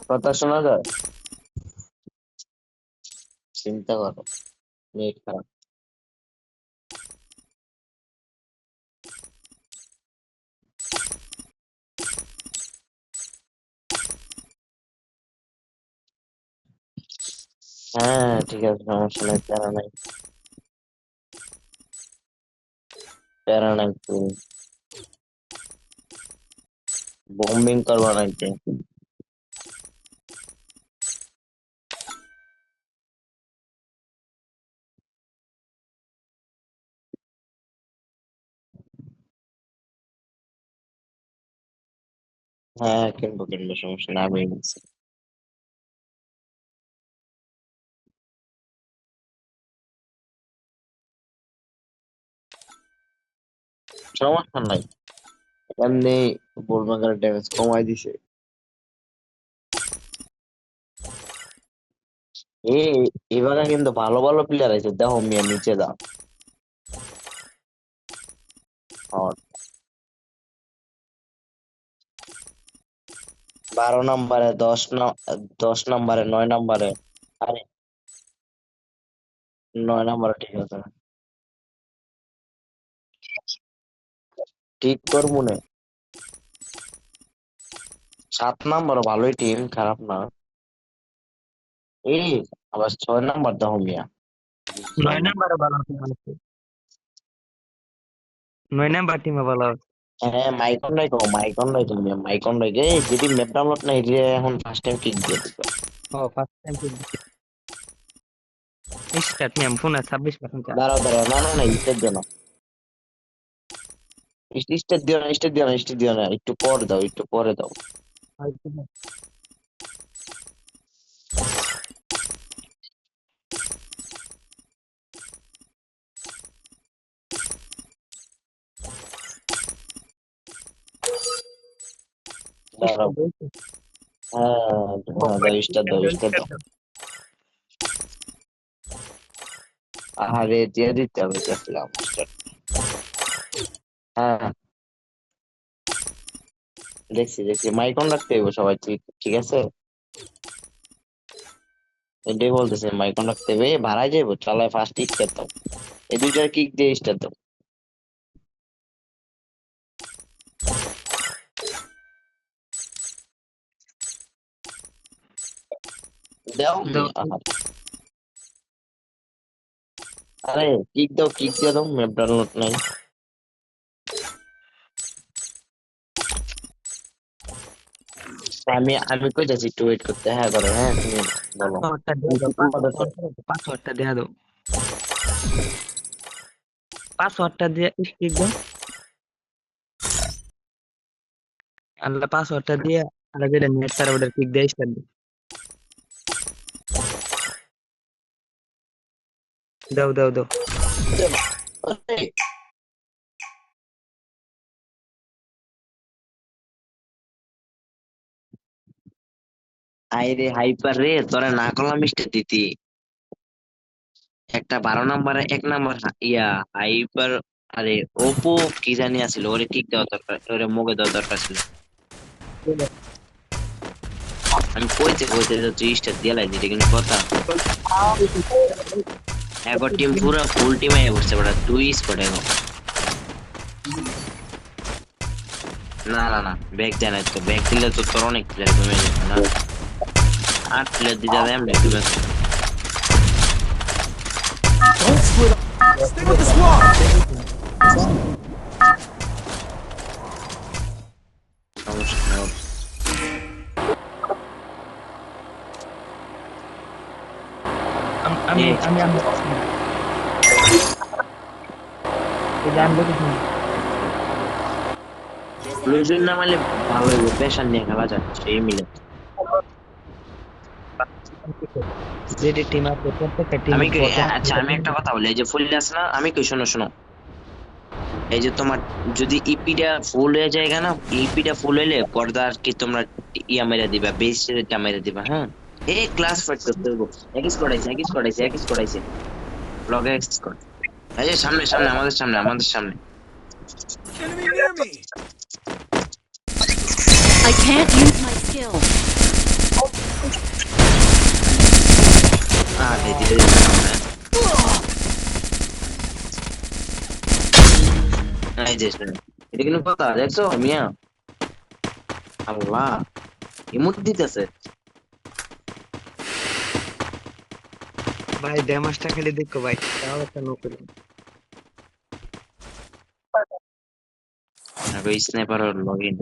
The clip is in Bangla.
কথা শোনা যায়? চিন্তা করো, নেট খারাপ। হ্যাঁ ঠিক আছে, সমস্যা নাই, প্যারা নাই, প্যারা নাই। তুমি বোম্বিং করবা নাকি? হ্যাঁ কিনবো কিনবো, সমস্যা নাই, আমি নিচ্ছি। সমস্যা নাই, এমনি বোলমার্কের ড্যামেজ কমাই দিছে। এ এবারে কিন্তু ভালো ভালো প্লেয়ার আছে, দেখো মিয়া নিচে দাও। আর 12 নম্বরে, 10 নম্বরে, 9 নম্বরে। আরে 9 নম্বরে ঠিক আছে, ঠিক করবো না। 7 নম্বর ভালোই টিম, খারাপ না। এই আবার 6 নম্বর দেখো মিয়া, বুঝলাম 9 না। নাম্বারে ভালো টিম আছে। 9 নাম্বার টিমে ভালো আছে। হ্যাঁ মাইকন নাই কো, মাইকন নাই তুমি, মাইকন নাই গে যদি ম্যাপ ডাউনলোড নাই যে এখন ফার্স্ট টাইম কিক দিয়ে দিবে। ও ফার্স্ট টাইম স্টার্ট নিয়ে ফোনে 26% চার্জ। দাঁড়াও দাঁড়াও, না না না, স্টেট দিও না, স্টেট দিও না, স্টেট দিও না, স্টেট দিও না, একটু পরে দাও, একটু পরে দাও। দাঁড়াও, হ্যাঁ হ্যাঁ দাও, স্টার দাও, স্টার দাও। আরে দিয়ে দিতে হবে, দেখলাম স্টার। হ্যাঁ দেখছি দেখছি, মাইকন রাখতে হইব সবাই, ঠিক ঠিক আছে। এটাই বলতেছে, মাইকন রাখতে হবে, ভাড়ায় যাইবো, চালায় ফার্স্ট স্টার দাও, এই দুইটার কিক দিয়ে স্টার দাও। দাও আহা, আরে কিক দাও, কিক দিয়ে দাও, ম্যাপ ডাউনলোড নাই। আমি আমি কই যাচ্ছি, একটু ওয়েট করতে, হ্যাঁ করো, হ্যাঁ তুমি বলো। পাসওয়ার্ডটা দিয়ে দাও, পাসওয়ার্ডটা দিয়ে দাও, পাসওয়ার্ডটা দিয়ে স্টিক দাও। আল্লাহ পাসওয়ার্ডটা দিয়ে আর যেটা নেট সার্ভারের ক্লিক দিয়ে স্টার্ট দাও দাও দাও। আইরে হাইপার রে, তোরা না করলাম স্টার দিতি। একটা 12 নম্বরে 1 নম্বর ইয়া হাইপার, আরে ওপো কি জানি আছিল, ওরে কিক দেওয়া দরকার, ওরে মুখে দেওয়া দরকার ছিল। আমি কইতে কইতে তো তুই স্টার দিয়ে লাই দিতে, কিন্তু কথা একবার টিম পুরো ফুল টিমে বসছে, বড় তুই স্পট এখন। না না না, ব্যাগ দেয় না তো, ব্যাগ দিলে তো তোর অনেক প্লেয়ার কমে যাবে না। 8 প্লেয়ার দিতে দেয় এমনি দিবে। Don't split up. Stay with the squad. সমস্যা নেই। আমি এ আমি আমি এটা আমি দেখেছি। লুজুর না মারলে ভালো হইব, প্রেশার নিয়ে খেলা যায় সেই মিলে। যেটি টিম আছে প্রত্যেকটা টিম আমি আচ্ছা আমি একটা কথা বলি, এই যে ফুল আছে না, আমি কই শোনো শোনো, এই যে তোমার যদি ইপিটা ফুল হয়ে যায় না, ইপিটা ফুল হইলে পর্দা আর কি তোমরা ইয়া মেরে দিবা, বেস টা মেরে দিবা, হ্যাঁ। এই ক্লাস ফাইট করতে হইব, এক স্কোয়াড আইছে, এক স্কোয়াড আইছে, এক স্কোয়াড আইছে, লগে এক স্কোয়াড। এই যে সামনে সামনে আমাদের সামনে আমাদের সামনে। Enemy near me! I can't use my skill. আরে ধীরে ধীরে সামনে। এই যে শুনে। এটা কিন্তু কথা দেখছো মিয়া? আল্লাহ ইমোট দিতেছে। ভাই ড্যামেজটা খালি দেখো ভাই, তাও একটা নো করলাম। Sniper login